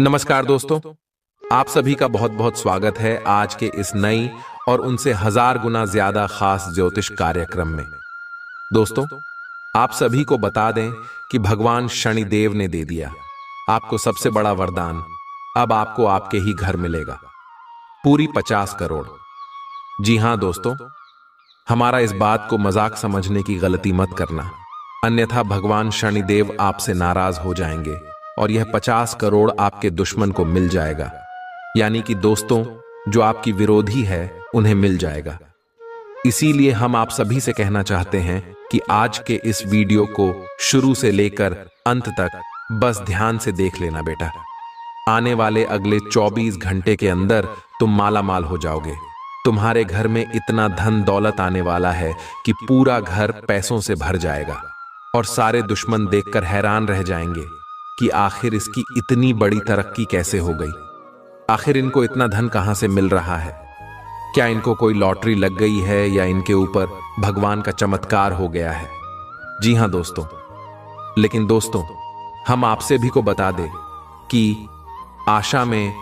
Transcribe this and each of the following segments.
नमस्कार दोस्तों, आप सभी का बहुत बहुत स्वागत है आज के इस नई और उनसे 1000 गुना ज्यादा खास ज्योतिष कार्यक्रम में। दोस्तों, आप सभी को बता दें कि भगवान शनिदेव ने दे दिया आपको सबसे बड़ा वरदान। अब आपको आपके ही घर मिलेगा पूरी 50 करोड़। जी हां दोस्तों, हमारा इस बात को मजाक समझने की गलती मत करना, अन्यथा भगवान शनिदेव आपसे नाराज हो जाएंगे और यह 50 करोड़ आपके दुश्मन को मिल जाएगा। यानी कि दोस्तों, जो आपकी विरोधी है उन्हें मिल जाएगा। इसीलिए हम आप सभी से कहना चाहते हैं कि आज के इस वीडियो को शुरू से लेकर अंत तक बस ध्यान से देख लेना बेटा। आने वाले अगले 24 घंटे के अंदर तुम माला माल हो जाओगे। तुम्हारे घर में इतना धन दौलत आने वाला है कि पूरा घर पैसों से भर जाएगा और सारे दुश्मन देखकर हैरान रह जाएंगे कि आखिर इसकी इतनी बड़ी तरक्की कैसे हो गई। आखिर इनको इतना धन कहां से मिल रहा है? क्या इनको कोई लॉटरी लग गई है या इनके ऊपर भगवान का चमत्कार हो गया है? जी हां दोस्तों, लेकिन दोस्तों, हम आपसे भी को बता दें कि आशा में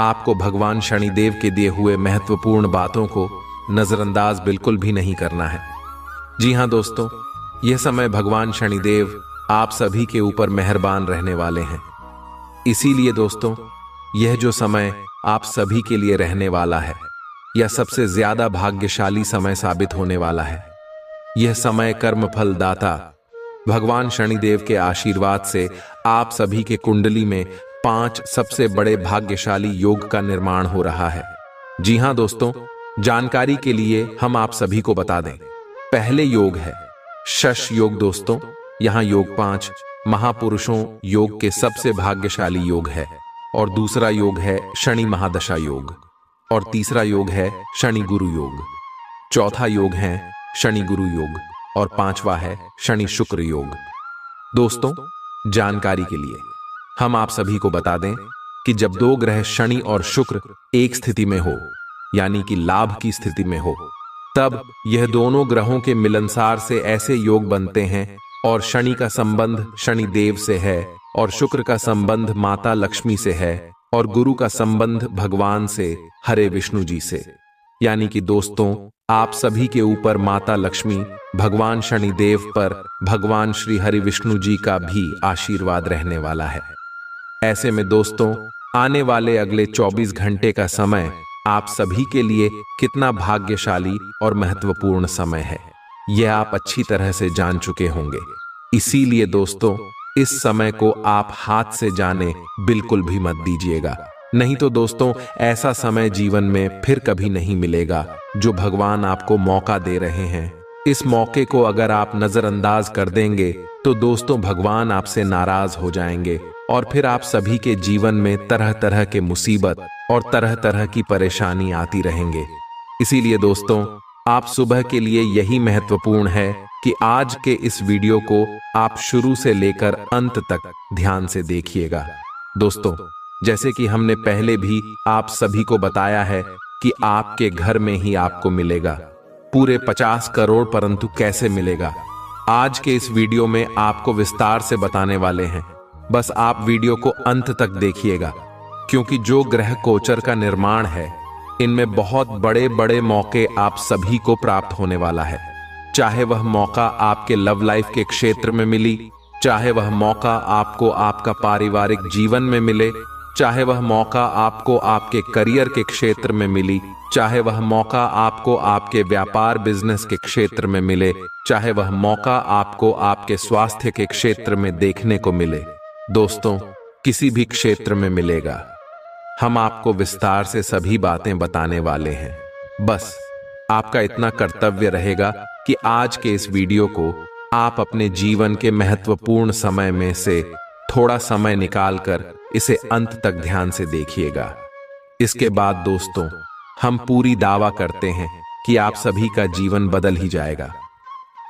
आपको भगवान शनिदेव के दिए हुए महत्वपूर्ण बातों को नजरअंदाज बिल्कुल भी नहीं करना है। जी हां दोस्तों, यह समय भगवान शनिदेव आप सभी के ऊपर मेहरबान रहने वाले हैं। इसीलिए दोस्तों, यह जो समय आप सभी के लिए रहने वाला है, यह सबसे ज्यादा भाग्यशाली समय साबित होने वाला है। यह समय कर्मफल दाता भगवान शनिदेव के आशीर्वाद से आप सभी के कुंडली में 5 सबसे बड़े भाग्यशाली योग का निर्माण हो रहा है। जी हां दोस्तों, जानकारी के लिए हम आप सभी को बता दें, पहले योग है शश योग। दोस्तों, यहां योग 5 महापुरुषों योग के सबसे भाग्यशाली योग है, और दूसरा योग है शनि महादशा योग, और तीसरा योग है शनि गुरु योग, चौथा योग है शनि गुरु योग, और 5वां है शनि शुक्र योग। दोस्तों, जानकारी के लिए हम आप सभी को बता दें कि जब 2 ग्रह शनि और शुक्र एक स्थिति में हो, यानी कि लाभ की स्थिति में हो, तब यह दोनों ग्रहों के मिलनसार से ऐसे योग बनते हैं, और शनि का संबंध शनि देव से है, और शुक्र का संबंध माता लक्ष्मी से है, और गुरु का संबंध भगवान से हरे विष्णु जी से। यानी कि दोस्तों, आप सभी के ऊपर माता लक्ष्मी, भगवान शनिदेव पर भगवान श्री हरि विष्णु जी का भी आशीर्वाद रहने वाला है। ऐसे में दोस्तों, आने वाले अगले 24 घंटे का समय आप सभी के लिए कितना भाग्यशाली और महत्वपूर्ण समय है, यह आप अच्छी तरह से जान चुके होंगे। इसीलिए दोस्तों, इस समय को आप हाथ से जाने बिल्कुल भी मत दीजिएगा। नहीं तो दोस्तों, ऐसा समय जीवन में फिर कभी नहीं मिलेगा जो भगवान आपको मौका दे रहे हैं। इस मौके को अगर आप नजरअंदाज कर देंगे तो दोस्तों, भगवान आपसे नाराज हो जाएंगे और फिर आप सभी के जीवन में तरह तरह के मुसीबत और तरह तरह की परेशानी आती रहेंगे। इसीलिए दोस्तों, आप सुबह के लिए यही महत्वपूर्ण है कि आज के इस वीडियो को आप शुरू से लेकर अंत तक ध्यान से देखिएगा। दोस्तों, जैसे कि हमने पहले भी आप सभी को बताया है कि आपके घर में ही आपको मिलेगा पूरे 50 करोड़। परंतु कैसे मिलेगा, आज के इस वीडियो में आपको विस्तार से बताने वाले हैं। बस आप वीडियो को अंत तक देखिएगा, क्योंकि जो ग्रह गोचर का निर्माण है, इनमें बहुत बड़े बड़े मौके आप सभी को प्राप्त होने वाला है। चाहे वह मौका आपके लव लाइफ के क्षेत्र में मिली, चाहे वह मौका आपको आपका पारिवारिक जीवन में मिले, चाहे वह मौका आपको आपके करियर के क्षेत्र में मिली, चाहे वह मौका आपको आपके व्यापार बिजनेस के क्षेत्र में मिले, चाहे वह मौका आपको आपके स्वास्थ्य के क्षेत्र में देखने को मिले, दोस्तों, किसी भी क्षेत्र में मिलेगा। हम आपको विस्तार से सभी बातें बताने वाले हैं। बस आपका इतना कर्तव्य रहेगा कि आज के इस वीडियो को आप अपने जीवन के महत्वपूर्ण समय में से थोड़ा समय निकालकर इसे अंत तक ध्यान से देखिएगा। इसके बाद दोस्तों, हम पूरी दावा करते हैं कि आप सभी का जीवन बदल ही जाएगा।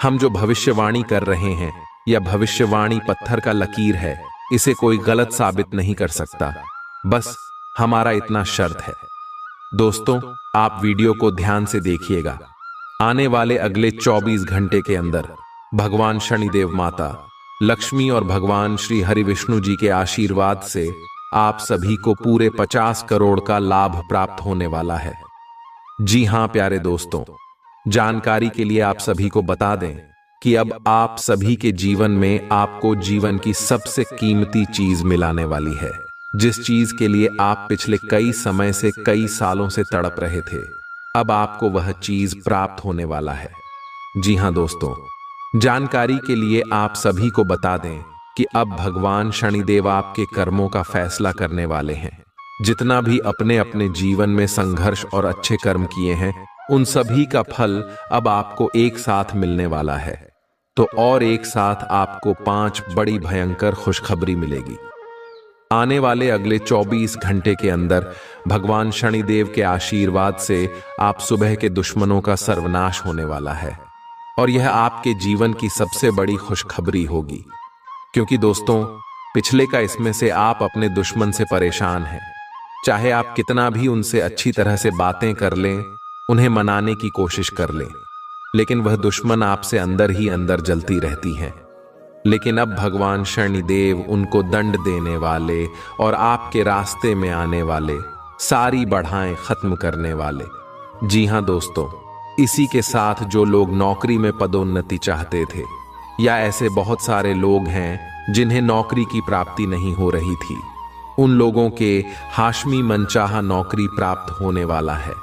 हम जो भविष्यवाणी कर रहे हैं, यह भविष्यवाणी पत्थर का लकीर है, इसे कोई गलत साबित नहीं कर सकता। बस हमारा इतना शर्त है। दोस्तों, आप वीडियो को ध्यान से देखिएगा। आने वाले अगले 24 घंटे के अंदर भगवान शनिदेव माता लक्ष्मी और भगवान श्री हरि विष्णु जी के आशीर्वाद से आप सभी को पूरे 50 करोड़ का लाभ प्राप्त होने वाला है। जी हां प्यारे दोस्तों, जानकारी के लिए आप सभी को बता दें कि अब आप सभी के जीवन में आपको जीवन की सबसे कीमती चीज मिलाने वाली है। जिस चीज के लिए आप पिछले कई समय से, कई सालों से तड़प रहे थे, अब आपको वह चीज प्राप्त होने वाला है। जी हां दोस्तों, जानकारी के लिए आप सभी को बता दें कि अब भगवान शनिदेव आपके कर्मों का फैसला करने वाले हैं। जितना भी अपने अपने जीवन में संघर्ष और अच्छे कर्म किए हैं, उन सभी का फल अब आपको एक साथ मिलने वाला है। तो और एक साथ आपको 5 बड़ी भयंकर खुशखबरी मिलेगी। आने वाले अगले 24 घंटे के अंदर भगवान शनिदेव के आशीर्वाद से आप सुबह के दुश्मनों का सर्वनाश होने वाला है, और यह आपके जीवन की सबसे बड़ी खुशखबरी होगी। क्योंकि दोस्तों, पिछले का इसमें से आप अपने दुश्मन से परेशान हैं। चाहे आप कितना भी उनसे अच्छी तरह से बातें कर लें, उन्हें मनाने की कोशिश कर लें, लेकिन वह दुश्मन आपसे अंदर ही अंदर जलती रहती हैं। लेकिन अब भगवान शनिदेव उनको दंड देने वाले और आपके रास्ते में आने वाले सारी बाधाएं खत्म करने वाले। जी हां दोस्तों, इसी के साथ जो लोग नौकरी में पदोन्नति चाहते थे, या ऐसे बहुत सारे लोग हैं जिन्हें नौकरी की प्राप्ति नहीं हो रही थी, उन लोगों के हाशमी मनचाहा नौकरी प्राप्त होने वाला है।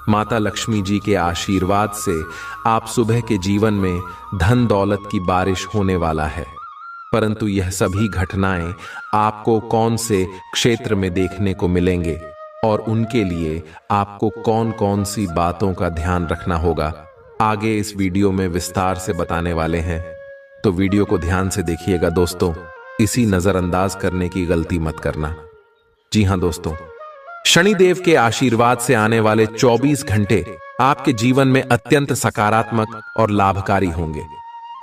माता लक्ष्मी जी के आशीर्वाद से आप सुबह के जीवन में धन दौलत की बारिश होने वाला है। परंतु यह सभी घटनाएं आपको कौन से क्षेत्र में देखने को मिलेंगे और उनके लिए आपको कौन कौन सी बातों का ध्यान रखना होगा, आगे इस वीडियो में विस्तार से बताने वाले हैं। तो वीडियो को ध्यान से देखिएगा दोस्तों, इसी नजरअंदाज करने की गलती मत करना। जी हां दोस्तों, शनिदेव के आशीर्वाद से आने वाले 24 घंटे आपके जीवन में अत्यंत सकारात्मक और लाभकारी होंगे।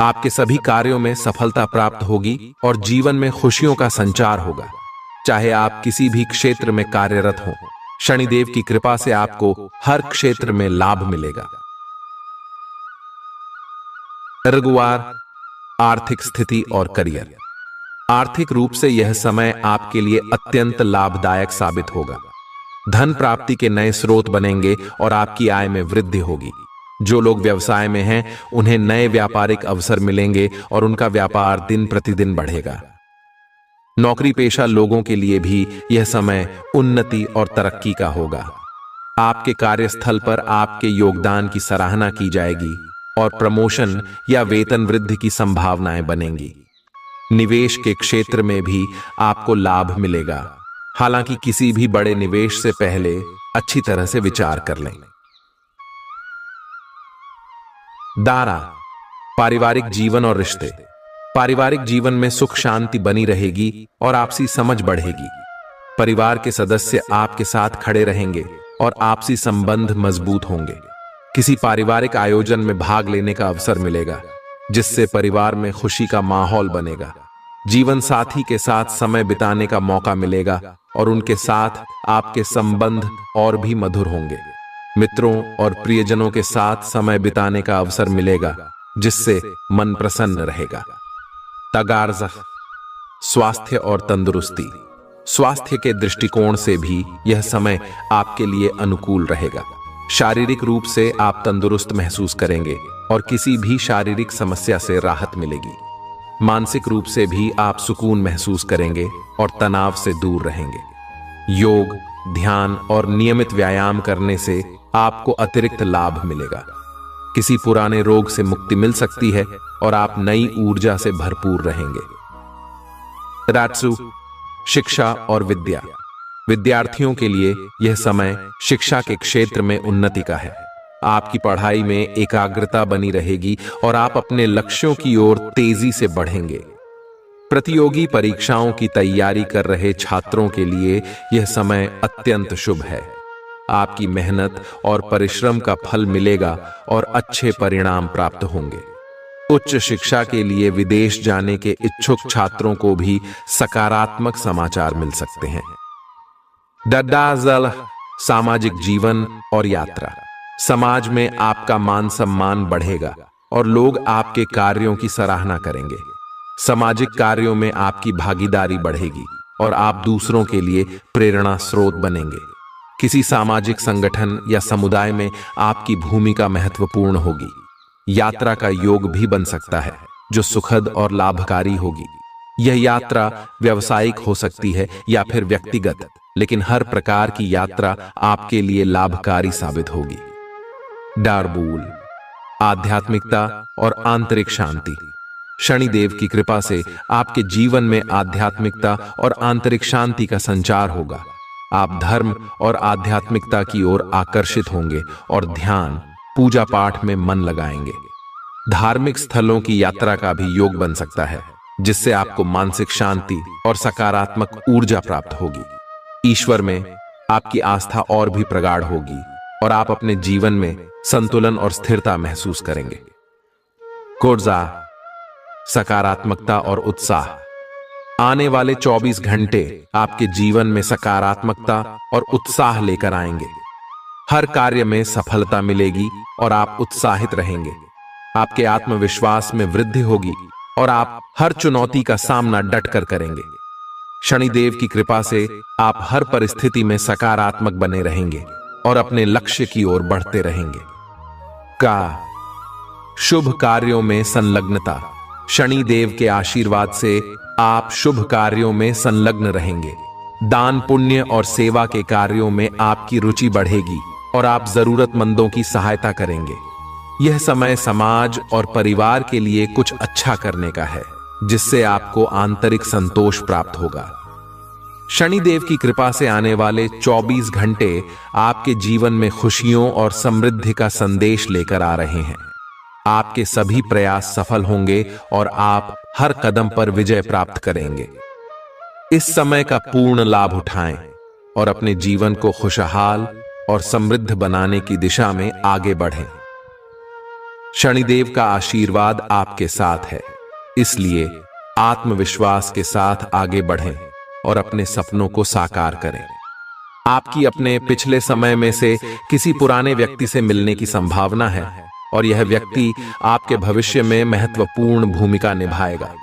आपके सभी कार्यों में सफलता प्राप्त होगी और जीवन में खुशियों का संचार होगा। चाहे आप किसी भी क्षेत्र में कार्यरत हो, शनिदेव की कृपा से आपको हर क्षेत्र में लाभ मिलेगा। रघुवार, आर्थिक स्थिति और करियर। आर्थिक रूप से यह समय आपके लिए अत्यंत लाभदायक साबित होगा। धन प्राप्ति के नए स्रोत बनेंगे और आपकी आय में वृद्धि होगी। जो लोग व्यवसाय में हैं, उन्हें नए व्यापारिक अवसर मिलेंगे और उनका व्यापार दिन प्रतिदिन बढ़ेगा। नौकरी पेशा लोगों के लिए भी यह समय उन्नति और तरक्की का होगा। आपके कार्यस्थल पर आपके योगदान की सराहना की जाएगी और प्रमोशन या वेतन वृद्धि की संभावनाएं बनेंगी। निवेश के क्षेत्र में भी आपको लाभ मिलेगा। हालांकि किसी भी बड़े निवेश से पहले अच्छी तरह से विचार कर लें। दारा, पारिवारिक जीवन और रिश्ते। पारिवारिक जीवन में सुख शांति बनी रहेगी और आपसी समझ बढ़ेगी। परिवार के सदस्य आपके साथ खड़े रहेंगे और आपसी संबंध मजबूत होंगे। किसी पारिवारिक आयोजन में भाग लेने का अवसर मिलेगा, जिससे परिवार में खुशी का माहौल बनेगा। जीवन साथी के साथ समय बिताने का मौका मिलेगा और उनके साथ आपके संबंध और भी मधुर होंगे। मित्रों और प्रियजनों के साथ समय बिताने का अवसर मिलेगा, जिससे मन प्रसन्न रहेगा। तगारज़, स्वास्थ्य और तंदुरुस्ती। स्वास्थ्य के दृष्टिकोण से भी यह समय आपके लिए अनुकूल रहेगा। शारीरिक रूप से आप तंदुरुस्त महसूस करेंगे और किसी भी शारीरिक समस्या से राहत मिलेगी। मानसिक रूप से भी आप सुकून महसूस करेंगे और तनाव से दूर रहेंगे। योग, ध्यान और नियमित व्यायाम करने से आपको अतिरिक्त लाभ मिलेगा। किसी पुराने रोग से मुक्ति मिल सकती है और आप नई ऊर्जा से भरपूर रहेंगे। रात्सु, शिक्षा और विद्या। विद्यार्थियों के लिए यह समय शिक्षा के क्षेत्र में उन्नति का है। आपकी पढ़ाई में एकाग्रता बनी रहेगी और आप अपने लक्ष्यों की ओर तेजी से बढ़ेंगे। प्रतियोगी परीक्षाओं की तैयारी कर रहे छात्रों के लिए यह समय अत्यंत शुभ है। आपकी मेहनत और परिश्रम का फल मिलेगा और अच्छे परिणाम प्राप्त होंगे। उच्च शिक्षा के लिए विदेश जाने के इच्छुक छात्रों को भी सकारात्मक समाचार मिल सकते हैं। दद्दाजल, सामाजिक जीवन और यात्रा। समाज में आपका मान सम्मान बढ़ेगा और लोग आपके कार्यों की सराहना करेंगे। सामाजिक कार्यों में आपकी भागीदारी बढ़ेगी। और आप दूसरों के लिए प्रेरणा स्रोत बनेंगे। किसी सामाजिक संगठन या समुदाय में आपकी भूमिका महत्वपूर्ण होगी। यात्रा का योग भी बन सकता है जो सुखद और लाभकारी होगी। यह यात्रा व्यावसायिक हो सकती है या फिर व्यक्तिगत, लेकिन हर प्रकार की यात्रा आपके लिए लाभकारी साबित होगी। डार्बूल, आध्यात्मिकता और आंतरिक शांति। शनिदेव की कृपा से आपके जीवन में आध्यात्मिकता और आंतरिक शांति का संचार होगा। आप धर्म और आध्यात्मिकता की ओर आकर्षित होंगे और ध्यान, पूजा पाठ में मन लगाएंगे। धार्मिक स्थलों की यात्रा का भी योग बन सकता है, जिससे आपको मानसिक शांति और सकारात्मक ऊर्जा प्राप्त होगी। ईश्वर में आपकी आस्था और भी प्रगाढ़ होगी और आप अपने जीवन में संतुलन और स्थिरता महसूस करेंगे। कोर्जा, सकारात्मकता और उत्साह। आने वाले 24 घंटे आपके जीवन में सकारात्मकता और उत्साह लेकर आएंगे। हर कार्य में सफलता मिलेगी और आप उत्साहित रहेंगे। आपके आत्मविश्वास में वृद्धि होगी और आप हर चुनौती का सामना डटकर करेंगे। शनिदेव की कृपा से आप हर परिस्थिति में सकारात्मक बने रहेंगे और अपने लक्ष्य की ओर बढ़ते रहेंगे। का शुभ कार्यों में संलग्नता। शनिदेव के आशीर्वाद से आप शुभ कार्यों में संलग्न रहेंगे। दान, पुण्य और सेवा के कार्यों में आपकी रुचि बढ़ेगी और आप जरूरतमंदों की सहायता करेंगे। यह समय समाज और परिवार के लिए कुछ अच्छा करने का है, जिससे आपको आंतरिक संतोष प्राप्त होगा। शनिदेव की कृपा से आने वाले 24 घंटे आपके जीवन में खुशियों और समृद्धि का संदेश लेकर आ रहे हैं। आपके सभी प्रयास सफल होंगे और आप हर कदम पर विजय प्राप्त करेंगे। इस समय का पूर्ण लाभ उठाएं और अपने जीवन को खुशहाल और समृद्ध बनाने की दिशा में आगे बढ़ें। शनिदेव का आशीर्वाद आपके साथ है, इसलिए आत्मविश्वास के साथ आगे बढ़ें और अपने सपनों को साकार करें। आपकी अपने पिछले समय में से किसी पुराने व्यक्ति से मिलने की संभावना है और यह व्यक्ति आपके भविष्य में महत्वपूर्ण भूमिका निभाएगा।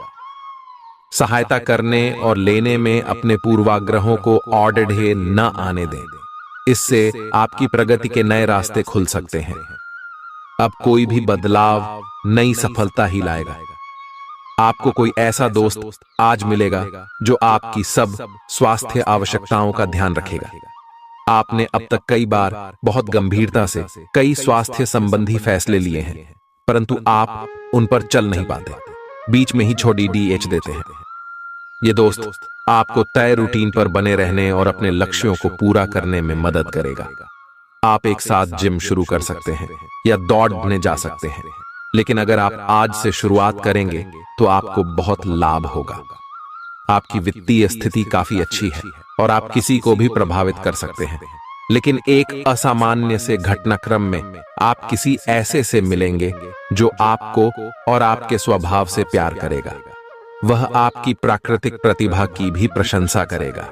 सहायता करने और लेने में अपने पूर्वाग्रहों को औडढ़े न आने दें। इससे आपकी प्रगति के नए रास्ते खुल सकते हैं। अब कोई भी बदलाव नई सफलता ही लाएगा। आपको कोई ऐसा दोस्त आज मिलेगा जो आपकी सब स्वास्थ्य आवश्यकताओं का ध्यान रखेगा। आपने अब तक कई बार बहुत गंभीरता से कई स्वास्थ्य संबंधी फैसले लिए हैं, परंतु आप उन पर चल नहीं पाते, बीच में ही छोड़ी डीएच देते हैं। ये दोस्त आपको तय रूटीन पर बने रहने और अपने लक्ष्यों को पूरा करने में मदद करेगा। आप एक साथ जिम शुरू कर सकते हैं या दौड़ने जा सकते हैं, लेकिन अगर आप आज से शुरुआत करेंगे तो आपको बहुत लाभ होगा। आपकी वित्तीय स्थिति काफी अच्छी है और आप किसी को भी प्रभावित कर सकते हैं, लेकिन एक असामान्य से घटनाक्रम में आप किसी ऐसे से मिलेंगे जो आपको और आपके स्वभाव से प्यार करेगा। वह आपकी प्राकृतिक प्रतिभा की भी प्रशंसा करेगा।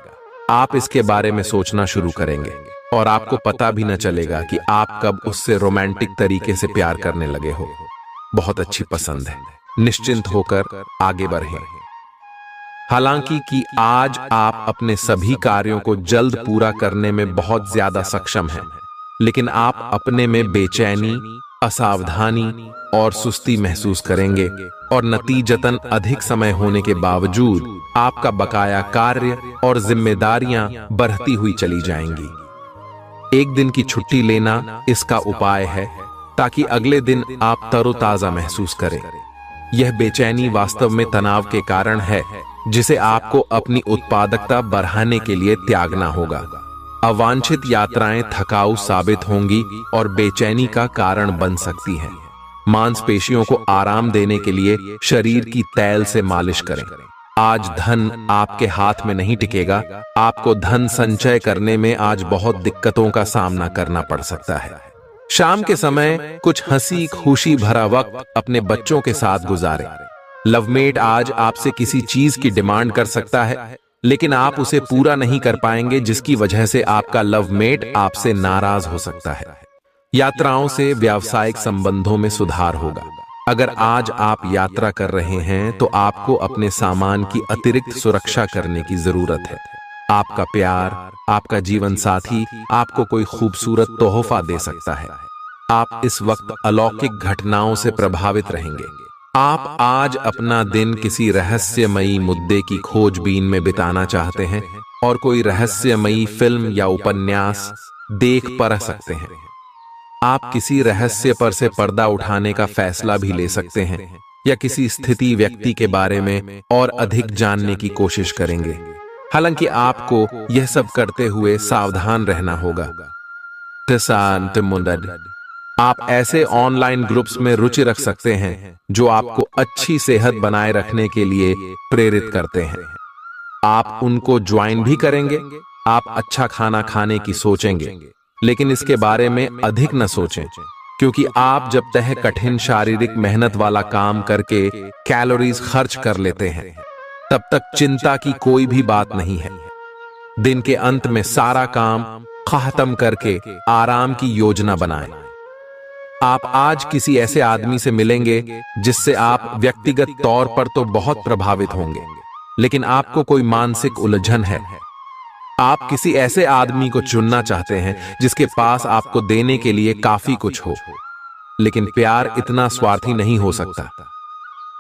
आप इसके बारे में सोचना शुरू करेंगे और आपको पता भी न चलेगा कि आप कब उससे रोमांटिक तरीके से प्यार करने लगे हो। बहुत अच्छी पसंद है, निश्चिंत होकर आगे बढ़ें। हालांकि कि आज आप अपने सभी कार्यों को जल्द पूरा करने में बहुत ज्यादा सक्षम हैं, लेकिन आप अपने में बेचैनी, असावधानी और सुस्ती महसूस करेंगे और नतीजतन अधिक समय होने के बावजूद आपका बकाया कार्य और जिम्मेदारियां बढ़ती हुई चली जाएंगी। एक दिन की छुट्टी लेना इसका उपाय है ताकि अगले दिन आप तरोताजा महसूस करें। यह बेचैनी वास्तव में तनाव के कारण है, जिसे आपको अपनी उत्पादकता बढ़ाने के लिए त्यागना होगा। अवांछित यात्राएं थकाऊ साबित होंगी और बेचैनी का कारण बन सकती हैं। मांसपेशियों को आराम देने के लिए शरीर की तैल से मालिश करें। आज धन आपके हाथ में नहीं टिकेगा। आपको धन संचय करने में आज बहुत दिक्कतों का सामना करना पड़ सकता है। शाम के समय कुछ हंसी खुशी भरा वक्त अपने बच्चों के साथ गुजारें। लवमेट आज आपसे किसी चीज की डिमांड कर सकता है, लेकिन आप उसे पूरा नहीं कर पाएंगे, जिसकी वजह से आपका लवमेट आपसे नाराज हो सकता है। यात्राओं से व्यावसायिक संबंधों में सुधार होगा। अगर आज आप यात्रा कर रहे हैं तो आपको अपने सामान की अतिरिक्त सुरक्षा करने की जरूरत है। आपका प्यार, आपका जीवन साथी आपको कोई खूबसूरत तोहफा दे सकता है। आप इस वक्त अलौकिक घटनाओं से प्रभावित रहेंगे। आप आज अपना दिन किसी रहस्यमयी मुद्दे की खोजबीन में बिताना चाहते हैं और कोई रहस्यमयी फिल्म या उपन्यास देख पढ़ सकते हैं। आप किसी रहस्य पर से पर्दा उठाने का फैसला भी ले सकते हैं या किसी स्थिति व्यक्ति के बारे में और अधिक जानने की कोशिश करेंगे। हालांकि आपको यह सब करते हुए सावधान रहना होगा। आप ऐसे ऑनलाइन ग्रुप्स में रुचि रख सकते हैं जो आपको अच्छी सेहत बनाए रखने के लिए प्रेरित करते हैं। आप उनको ज्वाइन भी करेंगे। आप अच्छा खाना खाने की सोचेंगे, लेकिन इसके बारे में अधिक न सोचें, क्योंकि आप जब तक कठिन शारीरिक मेहनत वाला काम करके कैलोरीज खर्च कर लेते हैं, तब तक चिंता की कोई भी बात नहीं है। दिन के अंत में सारा काम खत्म करके आराम की योजना बनाएं। आप आज किसी ऐसे आदमी से मिलेंगे जिससे आप व्यक्तिगत तौर पर तो बहुत प्रभावित होंगे, लेकिन आपको कोई मानसिक उलझन है। आप किसी ऐसे आदमी को चुनना चाहते हैं जिसके पास आपको देने के लिए काफी कुछ हो, लेकिन प्यार इतना स्वार्थी नहीं हो सकता।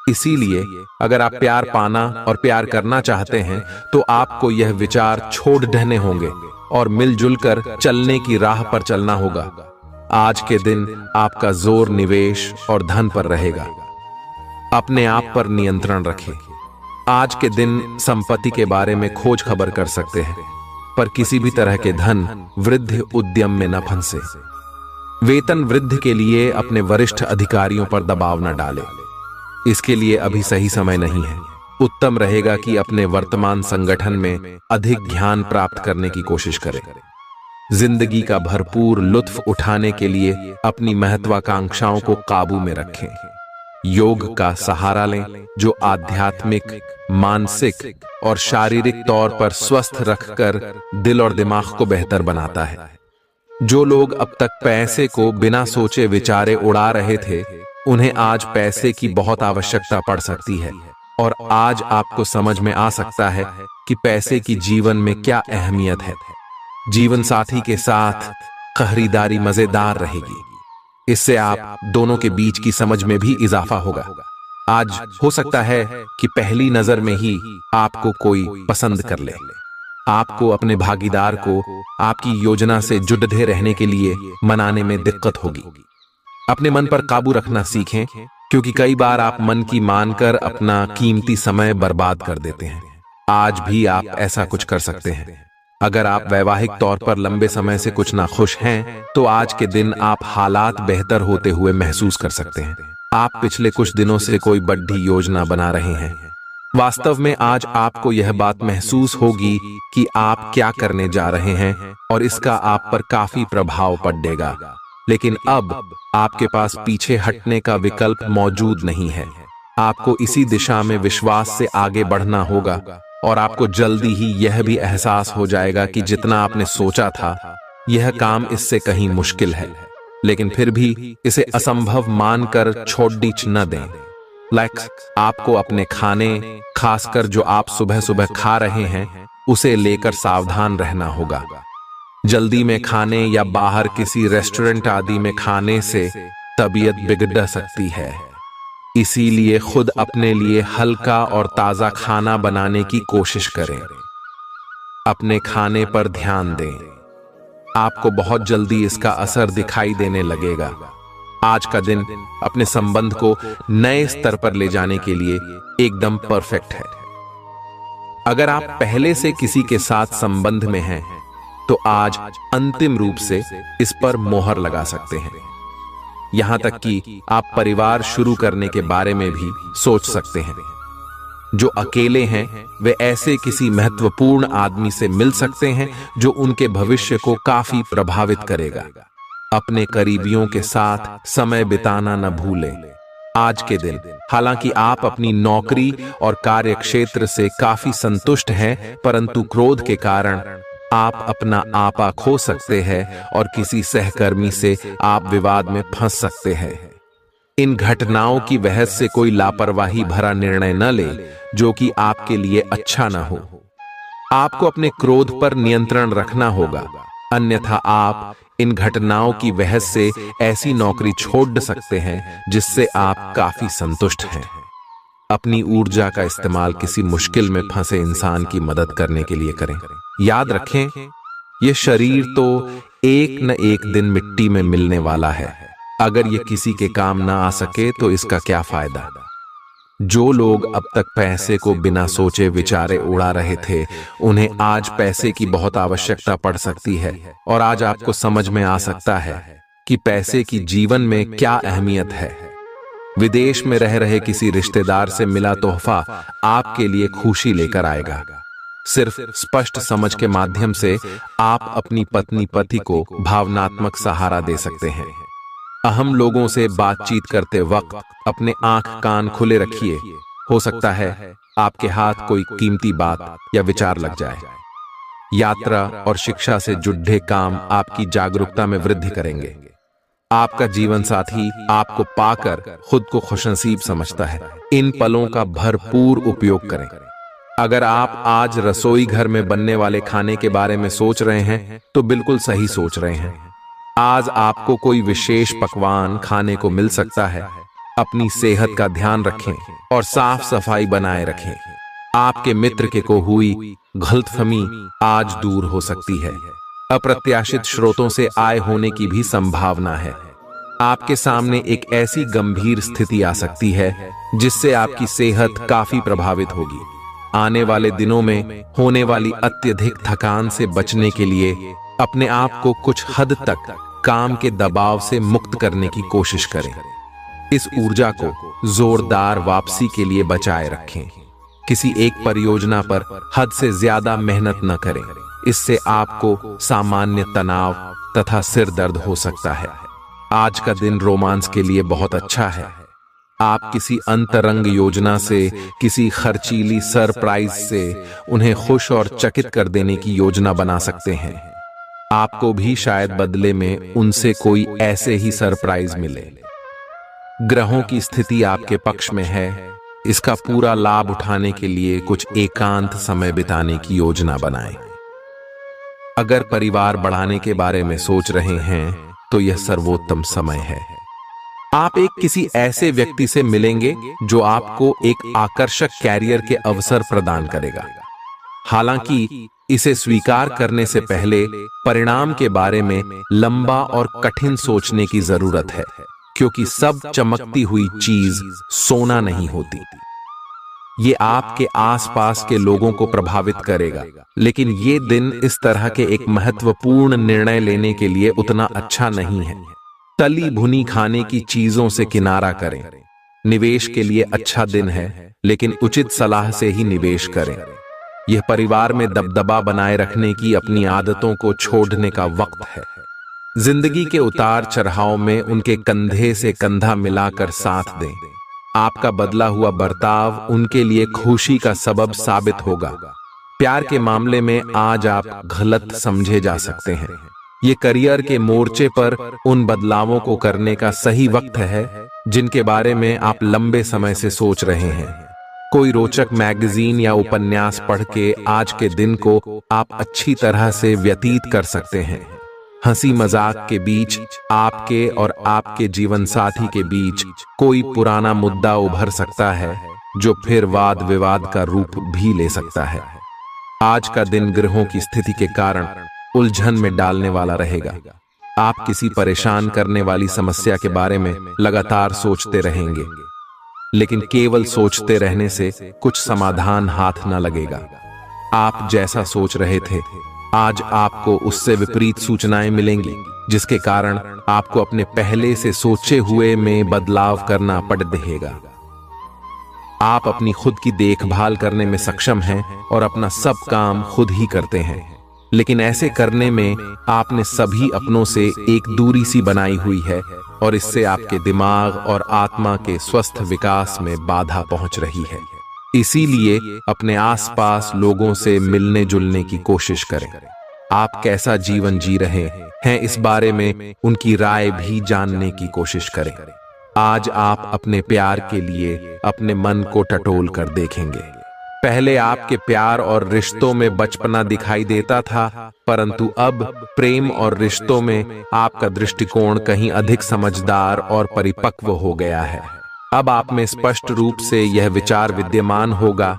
इसीलिए अगर आप प्यार पाना और प्यार करना चाहते हैं तो आपको यह विचार छोड़ देने होंगे और मिलजुल कर चलने की राह पर चलना होगा। आज के दिन आपका जोर निवेश और धन पर रहेगा। अपने आप पर नियंत्रण रखें। आज के दिन संपत्ति के बारे में खोज खबर कर सकते हैं, पर किसी भी तरह के धन वृद्धि उद्यम में न फंसे। वेतन वृद्धि के लिए अपने वरिष्ठ अधिकारियों पर दबाव न डालें। इसके लिए अभी सही समय नहीं है। उत्तम रहेगा कि अपने वर्तमान संगठन में अधिक ज्ञान प्राप्त करने की कोशिश करें। जिंदगी का भरपूर लुत्फ उठाने के लिए अपनी महत्वाकांक्षाओं को काबू में रखें। योग का सहारा लें, जो आध्यात्मिक, मानसिक और शारीरिक तौर पर स्वस्थ रखकर दिल और दिमाग को बेहतर बनाता है। जो लोग अब तक पैसे को बिना सोचे विचारे उड़ा रहे थे, उन्हें आज पैसे की बहुत आवश्यकता पड़ सकती है, और आज आपको समझ में आ सकता है कि पैसे की जीवन में क्या अहमियत है। जीवन साथी के साथ खरीदारी मजेदार रहेगी। इससे आप दोनों के बीच की समझ में भी इजाफा होगा। आज हो सकता है कि पहली नजर में ही आपको कोई पसंद कर ले। आपको अपने भागीदार को आपकी योजना से जुड़े रहने के लिए मनाने में दिक्कत होगी। अपने मन पर काबू रखना सीखें, क्योंकि कई बार आप मन की मानकर अपना कीमती समय बर्बाद कर देते हैं। आज भी आप ऐसा कुछ कर सकते हैं। अगर आप वैवाहिक तौर पर लंबे समय से कुछ ना खुश हैं, तो आज के दिन आप हालात बेहतर होते हुए महसूस कर सकते हैं। आप पिछले कुछ दिनों से कोई बड़ी योजना बना रहे हैं। वास्तव में आज आपको यह बात महसूस होगी कि आप क्या करने जा रहे हैं और इसका आप पर काफी प्रभाव पड़ेगा। लेकिन अब आपके पास पीछे हटने का विकल्प मौजूद नहीं है। आपको इसी दिशा में विश्वास से आगे बढ़ना होगा, और आपको जल्दी ही यह भी एहसास हो जाएगा कि जितना आपने सोचा था, यह काम इससे कहीं मुश्किल है। लेकिन फिर भी इसे असंभव मानकर छोड़ न दें। आपको अपने खाने, खासकर जो आप सुबह सुबह खा रहे हैं, उसे लेकर सावधान रहना होगा। जल्दी में खाने या बाहर किसी रेस्टोरेंट आदि में खाने से तबीयत बिगड़ सकती है। इसीलिए खुद अपने लिए हल्का और ताजा खाना बनाने की कोशिश करें। अपने खाने पर ध्यान दें। आपको बहुत जल्दी इसका असर दिखाई देने लगेगा। आज का दिन अपने संबंध को नए स्तर पर ले जाने के लिए एकदम परफेक्ट है। अगर आप पहले से किसी के साथ संबंध में हैं, तो आज अंतिम रूप से इस पर मोहर लगा सकते हैं। यहां तक कि आप परिवार शुरू करने के बारे में भी सोच सकते हैं। जो अकेले हैं, वे ऐसे किसी महत्वपूर्ण आदमी से मिल सकते हैं जो उनके भविष्य को काफी प्रभावित करेगा। अपने करीबियों के साथ समय बिताना न भूलें। आज के दिन हालांकि आप अपनी नौकरी और कार्यक्षेत्र से काफी संतुष्ट हैं, परंतु क्रोध के कारण आप अपना आपा खो सकते हैं और किसी सहकर्मी से आप विवाद में फंस सकते हैं। इन घटनाओं की बहस से कोई लापरवाही भरा निर्णय न ले जो कि आपके लिए अच्छा न हो। आपको अपने क्रोध पर नियंत्रण रखना होगा, अन्यथा आप इन घटनाओं की बहस से ऐसी नौकरी छोड़ सकते हैं जिससे आप काफी संतुष्ट हैं। अपनी ऊर्जा का इस्तेमाल किसी मुश्किल में फंसे इंसान की मदद करने के लिए करें। याद रखें, यह शरीर तो एक न एक दिन मिट्टी में मिलने वाला है। अगर यह किसी के काम ना आ सके तो इसका क्या फायदा। जो लोग अब तक पैसे को बिना सोचे विचारे उड़ा रहे थे, उन्हें आज पैसे की बहुत आवश्यकता पड़ सकती है और आज आपको समझ में आ सकता है कि पैसे की जीवन में क्या अहमियत है। विदेश में रह रहे किसी रिश्तेदार से मिला तोहफा आपके लिए खुशी लेकर आएगा। सिर्फ स्पष्ट समझ के माध्यम से आप अपनी पत्नी पति को भावनात्मक सहारा दे सकते हैं। अहम लोगों से बातचीत करते वक्त अपने आंख कान खुले रखिए। हो सकता है आपके हाथ कोई कीमती बात या विचार लग जाए। यात्रा और शिक्षा से जुड़े काम आपकी जागरूकता में वृद्धि करेंगे। आपका जीवन साथी आपको पाकर खुद को खुशनसीब समझता है। इन पलों का भरपूर उपयोग करें। अगर आप आज रसोई घर में बनने वाले खाने के बारे में सोच रहे हैं तो बिल्कुल सही सोच रहे हैं। आज आपको कोई विशेष पकवान खाने को मिल सकता है। अपनी सेहत का ध्यान रखें और साफ सफाई बनाए रखें। आपके मित्र के को हुई गलतफहमी आज दूर हो सकती है। अप्रत्याशित स्रोतों से आय होने की भी संभावना है। आपके सामने एक ऐसी गंभीर स्थिति आ सकती है जिससे आपकी सेहत काफी प्रभावित होगी। आने वाले दिनों में होने वाली अत्यधिक थकान से बचने के लिए अपने आप को कुछ हद तक काम के दबाव से मुक्त करने की कोशिश करें। इस ऊर्जा को जोरदार वापसी के लिए बचाए रखें। किसी एक परियोजना पर हद से ज्यादा मेहनत न करें। इससे आपको सामान्य तनाव तथा सिर दर्द हो सकता है। आज का दिन रोमांस के लिए बहुत अच्छा है। आप किसी अंतरंग योजना से, किसी खर्चीली सरप्राइज से उन्हें खुश और चकित कर देने की योजना बना सकते हैं। आपको भी शायद बदले में उनसे कोई ऐसे ही सरप्राइज मिले। ग्रहों की स्थिति आपके पक्ष में है। इसका पूरा लाभ उठाने के लिए कुछ एकांत समय बिताने की योजना बनाएं। अगर परिवार बढ़ाने के बारे में सोच रहे हैं तो यह सर्वोत्तम समय है। आप एक किसी ऐसे व्यक्ति से मिलेंगे जो आपको एक आकर्षक कैरियर के अवसर प्रदान करेगा। हालांकि इसे स्वीकार करने से पहले परिणाम के बारे में लंबा और कठिन सोचने की जरूरत है, क्योंकि सब चमकती हुई चीज सोना नहीं होती। ये आपके आसपास के लोगों को प्रभावित करेगा, लेकिन ये दिन इस तरह के एक महत्वपूर्ण निर्णय लेने के लिए उतना अच्छा नहीं है। तली भुनी खाने की चीजों से किनारा करें। निवेश के लिए अच्छा दिन है, लेकिन उचित सलाह से ही निवेश करें। यह परिवार में दबदबा बनाए रखने की अपनी आदतों को छोड़ने का वक्त है। जिंदगी के उतार चढ़ाव में उनके कंधे से कंधा मिलाकर साथ दें। आपका बदला हुआ बर्ताव उनके लिए खुशी का सबब साबित होगा। प्यार के मामले में आज आप गलत समझे जा सकते हैं। ये करियर के मोर्चे पर उन बदलावों को करने का सही वक्त है जिनके बारे में आप लंबे समय से सोच रहे हैं। कोई रोचक मैगजीन या उपन्यास पढ़ के आज के दिन को आप अच्छी तरह से व्यतीत कर सकते हैं। हंसी मजाक के बीच आपके और आपके जीवन साथी के बीच कोई पुराना मुद्दा उभर सकता है जो फिर वाद विवाद का रूप भी ले सकता है। आज का दिन ग्रहों की स्थिति के कारण उलझन में डालने वाला रहेगा। आप किसी परेशान करने वाली समस्या के बारे में लगातार सोचते रहेंगे, लेकिन केवल सोचते रहने से कुछ समाधान हाथ न लगेगा। आप जैसा सोच रहे थे, आज आपको उससे विपरीत सूचनाएं मिलेंगी, जिसके कारण आपको अपने पहले से सोचे हुए में बदलाव करना पड़ देगा। आप अपनी खुद की देखभाल करने में सक्षम हैं और अपना सब काम खुद ही करते हैं, लेकिन ऐसे करने में आपने सभी अपनों से एक दूरी सी बनाई हुई है और इससे आपके दिमाग और आत्मा के स्वस्थ विकास में बाधा पहुंच रही है। इसीलिए अपने आसपास लोगों से मिलने जुलने की कोशिश करें। आप कैसा जीवन जी रहे हैं इस बारे में उनकी राय भी जानने की कोशिश करें। आज आप अपने प्यार के लिए अपने मन को टटोल कर देखेंगे। पहले आपके प्यार और रिश्तों में बचपना दिखाई देता था, परंतु अब प्रेम और रिश्तों में आपका दृष्टिकोण कहीं अधिक समझदार और परिपक्व हो गया है। अब आप में स्पष्ट रूप से यह विचार विद्यमान होगा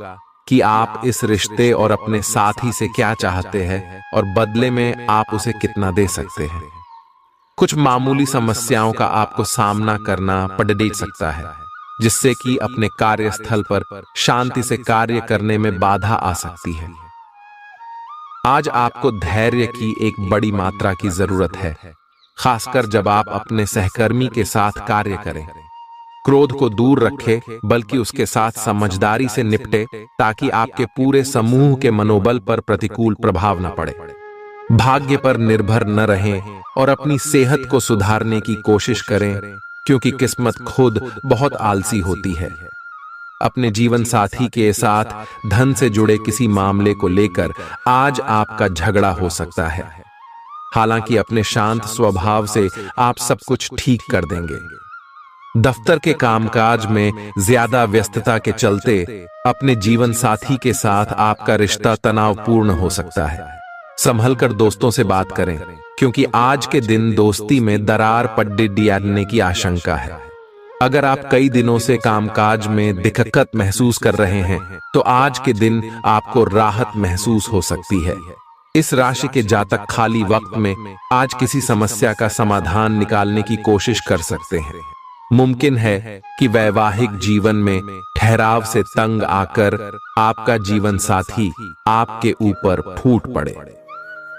कि आप इस रिश्ते और अपने साथी से क्या चाहते हैं और बदले में आप उसे कितना दे सकते हैं। कुछ मामूली समस्याओं का आपको सामना करना पड़ सकता है, जिससे कि अपने कार्यस्थल पर शांति से कार्य करने में बाधा आ सकती है। आज आपको धैर्य की एक बड़ी मात्रा की जरूरत है, खासकर जब आप अपने सहकर्मी के साथ कार्य करें। क्रोध को दूर रखें, बल्कि उसके साथ समझदारी से निपटे, ताकि आपके पूरे समूह के मनोबल पर प्रतिकूल प्रभाव न पड़े। भाग्य पर निर्भर न रहें और अपनी सेहत को सुधारने की कोशिश करें, क्योंकि किस्मत खुद बहुत आलसी होती है। अपने जीवन साथी के साथ धन से जुड़े किसी मामले को लेकर आज आपका झगड़ा हो सकता है। हालांकि अपने शांत स्वभाव से आप सब कुछ ठीक कर देंगे। दफ्तर के कामकाज में ज्यादा व्यस्तता के चलते अपने जीवन साथी के साथ आपका रिश्ता तनावपूर्ण हो सकता है। संभल कर दोस्तों से बात करें, क्योंकि आज के दिन दोस्ती में दरार पड़ने की आशंका है। अगर आप कई दिनों से कामकाज में दिक्कत महसूस कर रहे हैं, तो आज के दिन आपको राहत महसूस हो सकती है। इस राशि के जातक खाली वक्त में आज किसी समस्या का समाधान निकालने की कोशिश कर सकते हैं। मुमकिन है कि वैवाहिक जीवन में ठहराव से तंग आकर आपका जीवन साथी आपके ऊपर फूट पड़े।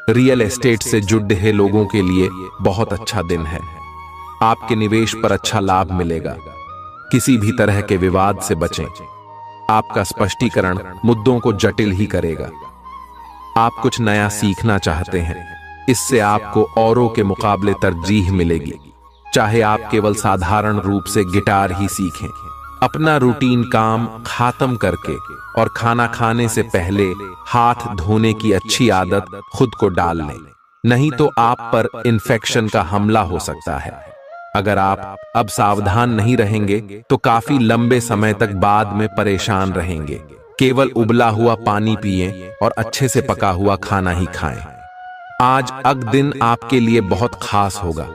रियल एस्टेट से जुड़े लोगों के लिए बहुत अच्छा दिन है। आपके निवेश पर अच्छा लाभ मिलेगा। किसी भी तरह के विवाद से बचें। आपका स्पष्टीकरण मुद्दों को जटिल ही करेगा। आप कुछ नया सीखना चाहते हैं, इससे आपको औरों के मुकाबले तरजीह मिलेगी। चाहे आप केवल साधारण रूप से गिटार ही सीखें। अपना रूटीन काम खत्म करके और खाना खाने से पहले हाथ धोने की अच्छी आदत खुद को डाल लें, नहीं तो आप पर इन्फेक्शन का हमला हो सकता है। अगर आप अब सावधान नहीं रहेंगे तो काफी लंबे समय तक बाद में परेशान रहेंगे। केवल उबला हुआ पानी पिएं और अच्छे से पका हुआ खाना ही खाएं। आज दिन आपके लिए बहुत खास होगा।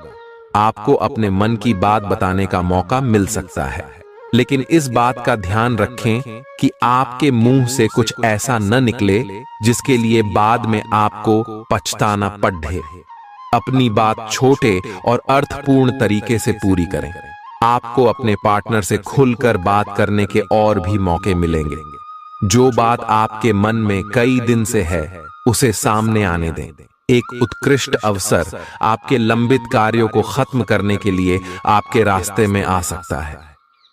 आपको अपने मन की बात बताने का मौका मिल सकता है, लेकिन इस बात का ध्यान रखें कि आपके मुंह से कुछ ऐसा न निकले जिसके लिए बाद में आपको पछताना पड़े। अपनी बात छोटे और अर्थपूर्ण तरीके से पूरी करें। आपको अपने पार्टनर से खुलकर बात करने के और भी मौके मिलेंगे। जो बात आपके मन में कई दिन से है, उसे सामने आने दें। एक उत्कृष्ट अवसर आपके लंबित कार्यों को खत्म करने के लिए आपके रास्ते में आ सकता है।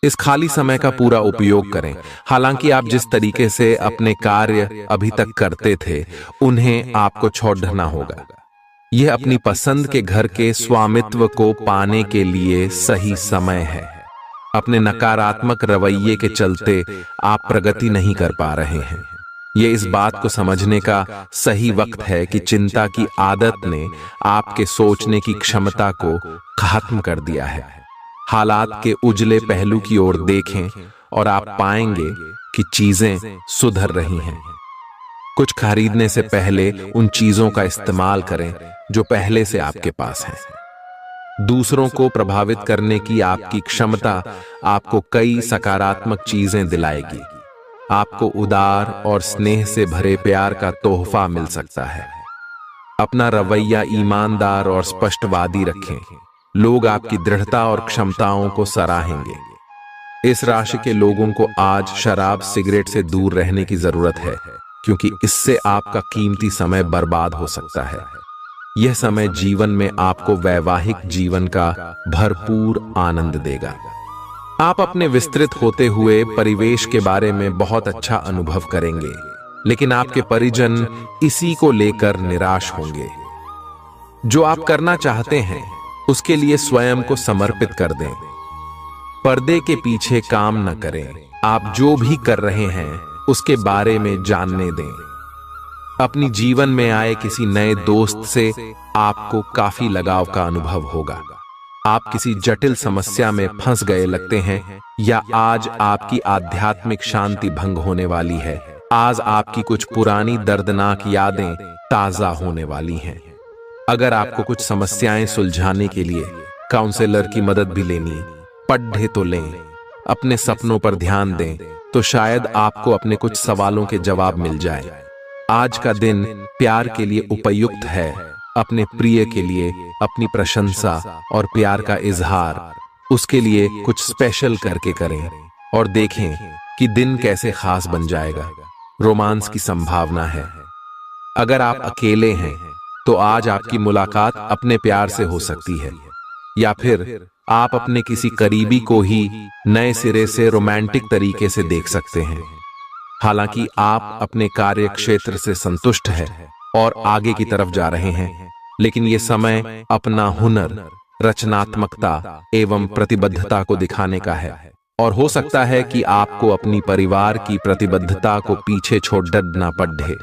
इस खाली समय का पूरा उपयोग करें। हालांकि आप जिस तरीके से अपने कार्य अभी तक करते थे, उन्हें आपको छोड़ना होगा। यह अपनी पसंद के घर के स्वामित्व को पाने के लिए सही समय है। अपने नकारात्मक रवैये के चलते आप प्रगति नहीं कर पा रहे हैं। यह इस बात को समझने का सही वक्त है कि चिंता की आदत ने आपके सोचने की क्षमता को खत्म कर दिया है। हालात के उजले पहलू की ओर देखें और आप पाएंगे कि चीजें सुधर रही हैं। कुछ खरीदने से पहले उन चीजों का इस्तेमाल करें जो पहले से आपके पास हैं। दूसरों को प्रभावित करने की आपकी क्षमता आपको कई सकारात्मक चीजें दिलाएगी। आपको उदार और स्नेह से भरे प्यार का तोहफा मिल सकता है। अपना रवैया ईमानदार और स्पष्टवादी रखें। लोग आपकी दृढ़ता और क्षमताओं को सराहेंगे। इस राशि के लोगों को आज शराब सिगरेट से दूर रहने की जरूरत है, क्योंकि इससे आपका कीमती समय बर्बाद हो सकता है। यह समय जीवन में आपको वैवाहिक जीवन का भरपूर आनंद देगा। आप अपने विस्तृत होते हुए परिवेश के बारे में बहुत अच्छा अनुभव करेंगे, लेकिन आपके परिजन इसी को लेकर निराश होंगे। जो आप करना चाहते हैं उसके लिए स्वयं को समर्पित कर दें। पर्दे के पीछे काम न करें। आप जो भी कर रहे हैं उसके बारे में जानने दें। अपनी जीवन में आए किसी नए दोस्त से आपको काफी लगाव का अनुभव होगा। आप किसी जटिल समस्या में फंस गए लगते हैं, या आज आपकी आध्यात्मिक शांति भंग होने वाली है। आज आपकी कुछ पुरानी दर्दनाक यादें ताजा होने वाली हैं। अगर आपको कुछ समस्याएं सुलझाने के लिए काउंसलर की मदद भी लेनी पढ़े तो लें, अपने सपनों पर ध्यान दें, तो शायद आपको अपने कुछ सवालों के जवाब मिल जाए। आज का दिन प्यार के लिए उपयुक्त है। अपने प्रिय के लिए अपनी प्रशंसा और प्यार का इजहार उसके लिए कुछ स्पेशल करके करें और देखें कि दिन कैसे खास बन जाएगा। रोमांस की संभावना है। अगर आप अकेले हैं तो आज आपकी मुलाकात अपने प्यार से हो सकती है, या फिर आप अपने किसी करीबी को ही नए सिरे से रोमांटिक तरीके से देख सकते हैं। हालांकि आप अपने कार्य क्षेत्र से संतुष्ट हैं और आगे की तरफ जा रहे हैं, लेकिन ये समय अपना हुनर, रचनात्मकता एवं प्रतिबद्धता को दिखाने का है। और हो सकता है कि आपको अपनी परिवार की प्रतिबद्धता को पीछे छोड़ डरना पड़े,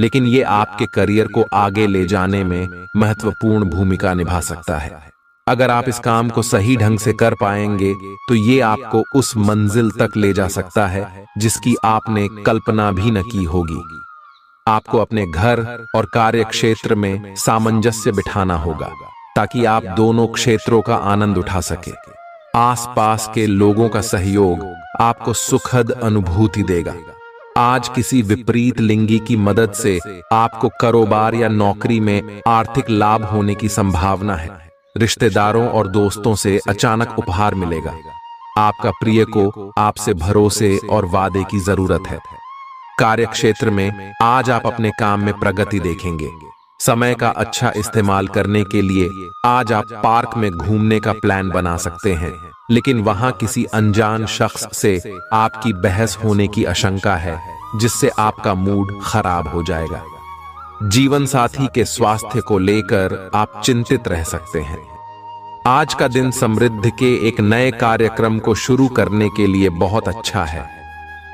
लेकिन ये आपके करियर को आगे ले जाने में महत्वपूर्ण भूमिका निभा सकता है। अगर आप इस काम को सही ढंग से कर पाएंगे तो ये आपको उस मंजिल तक ले जा सकता है जिसकी आपने कल्पना भी न की होगी। आपको अपने घर और कार्य क्षेत्र में सामंजस्य बिठाना होगा ताकि आप दोनों क्षेत्रों का आनंद उठा सके। आसपास के लोगों का सहयोग आपको सुखद अनुभूति देगा। आज किसी विपरीत लिंगी की मदद से आपको कारोबार या नौकरी में आर्थिक लाभ होने की संभावना है। रिश्तेदारों और दोस्तों से अचानक उपहार मिलेगा। आपका प्रिय को आपसे भरोसे और वादे की जरूरत है। कार्य क्षेत्र में आज आप अपने काम में प्रगति देखेंगे। समय का अच्छा इस्तेमाल करने के लिए आज आप पार्क में घूमने का प्लान बना सकते हैं, लेकिन वहां किसी अनजान शख्स से आपकी बहस होने की आशंका है जिससे आपका मूड खराब हो जाएगा। जीवन साथी के स्वास्थ्य को लेकर आप चिंतित रह सकते हैं। आज का दिन समृद्धि के एक नए कार्यक्रम को शुरू करने के लिए बहुत अच्छा है।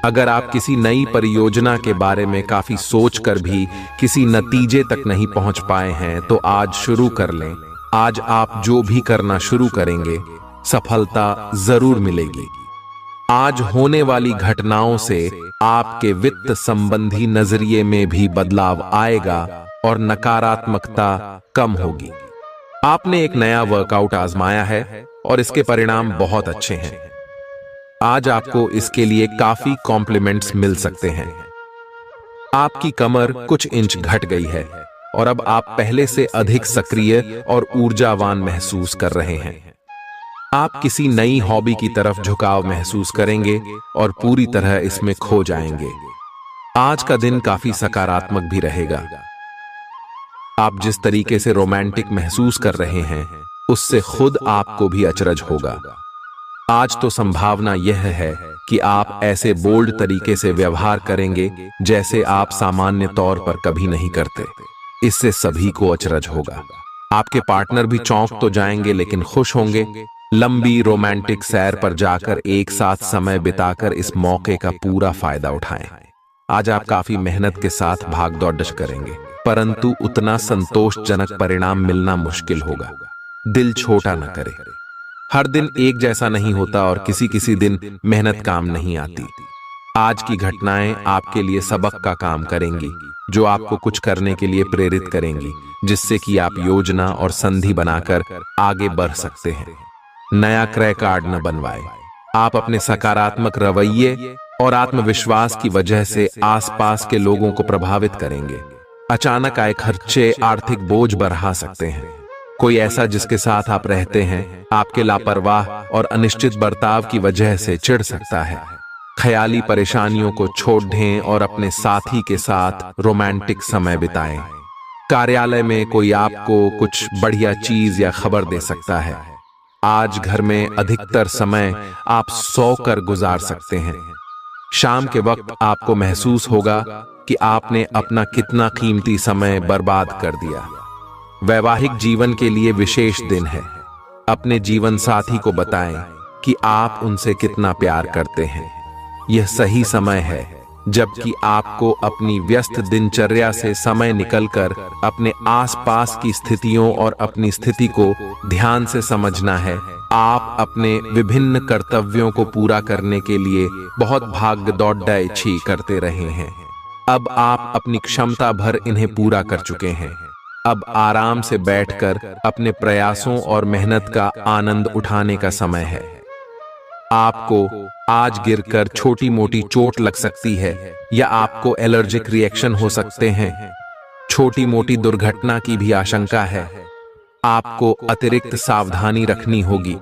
अगर आप किसी नई परियोजना के बारे में काफी सोचकर भी किसी नतीजे तक नहीं पहुंच पाए हैं तो आज शुरू कर लें। आज आप जो भी करना शुरू करेंगे सफलता जरूर मिलेगी। आज होने वाली घटनाओं से आपके वित्त संबंधी नजरिए में भी बदलाव आएगा और नकारात्मकता कम होगी। आपने एक नया वर्कआउट आजमाया है और इसके परिणाम बहुत अच्छे हैं। आज आपको इसके लिए काफी कॉम्प्लीमेंट्स मिल सकते हैं। आपकी कमर कुछ इंच घट गई है और अब आप पहले से अधिक सक्रिय और ऊर्जावान महसूस कर रहे हैं। आप किसी नई हॉबी की तरफ झुकाव महसूस करेंगे और पूरी तरह इसमें खो जाएंगे। आज का दिन काफी सकारात्मक भी रहेगा। आप जिस तरीके से रोमांटिक महसूस कर रहे हैं उससे खुद आपको भी अचरज होगा। आज तो संभावना यह है कि आप ऐसे बोल्ड तरीके से व्यवहार करेंगे जैसे आप सामान्य तौर पर कभी नहीं करते। इससे सभी को अचरज होगा। आपके पार्टनर भी चौंक तो जाएंगे लेकिन खुश होंगे। लंबी रोमांटिक सैर पर जाकर एक साथ समय बिताकर इस मौके का पूरा फायदा उठाएं। आज आप काफी मेहनत के साथ भाग दौड़ करेंगे, परंतु उतना संतोषजनक परिणाम मिलना मुश्किल होगा। दिल छोटा न करें। हर दिन एक जैसा नहीं होता और किसी किसी दिन मेहनत काम नहीं आती। आज की घटनाएं आपके लिए सबक का काम करेंगी जो आपको कुछ करने के लिए प्रेरित करेंगी, जिससे कि आप योजना और संधि बनाकर आगे बढ़ सकते हैं। नया क्रय कार्ड न बनवाए। आप अपने सकारात्मक रवैये और आत्मविश्वास की वजह से आसपास के लोगों को प्रभावित करेंगे। अचानक आए खर्चे आर्थिक बोझ बढ़ा सकते हैं। कोई ऐसा जिसके साथ आप रहते हैं आपके लापरवाह और अनिश्चित बर्ताव की वजह से चिढ़ सकता है। ख्याली परेशानियों को छोड़ दें और अपने साथी के साथ रोमांटिक समय बिताएं। कार्यालय में कोई आपको कुछ बढ़िया चीज या खबर दे सकता है। आज घर में अधिकतर समय आप सोकर गुजार सकते हैं। शाम के वक्त आपको महसूस होगा कि आपने अपना कितना कीमती समय बर्बाद कर दिया। वैवाहिक जीवन के लिए विशेष दिन है। अपने जीवन साथी को बताएं कि आप उनसे कितना प्यार करते हैं। यह सही समय है जबकि आपको अपनी व्यस्त दिनचर्या से समय निकलकर अपने आसपास की स्थितियों और अपनी स्थिति को ध्यान से समझना है। आप अपने विभिन्न कर्तव्यों को पूरा करने के लिए बहुत भाग दौड़ करते रहे हैं। अब आप अपनी क्षमता भर इन्हें पूरा कर चुके हैं। अब आराम से बैठकर अपने प्रयासों और मेहनत का आनंद उठाने का समय है। आपको आज गिरकर छोटी मोटी चोट लग सकती है या आपको एलर्जिक रिएक्शन हो सकते हैं। छोटी मोटी दुर्घटना की भी आशंका है। आपको अतिरिक्त सावधानी रखनी होगी।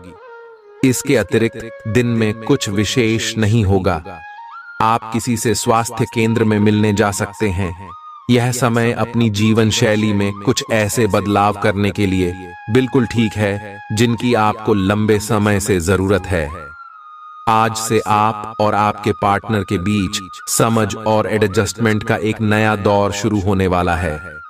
इसके अतिरिक्त दिन में कुछ विशेष नहीं होगा। आप किसी से स्वास्थ्य केंद्र में मिलने जा सकते हैं। यह समय अपनी जीवन शैली में कुछ ऐसे बदलाव करने के लिए बिल्कुल ठीक है जिनकी आपको लंबे समय से जरूरत है। आज से आप और आपके पार्टनर के बीच समझ और एडजस्टमेंट का एक नया दौर शुरू होने वाला है।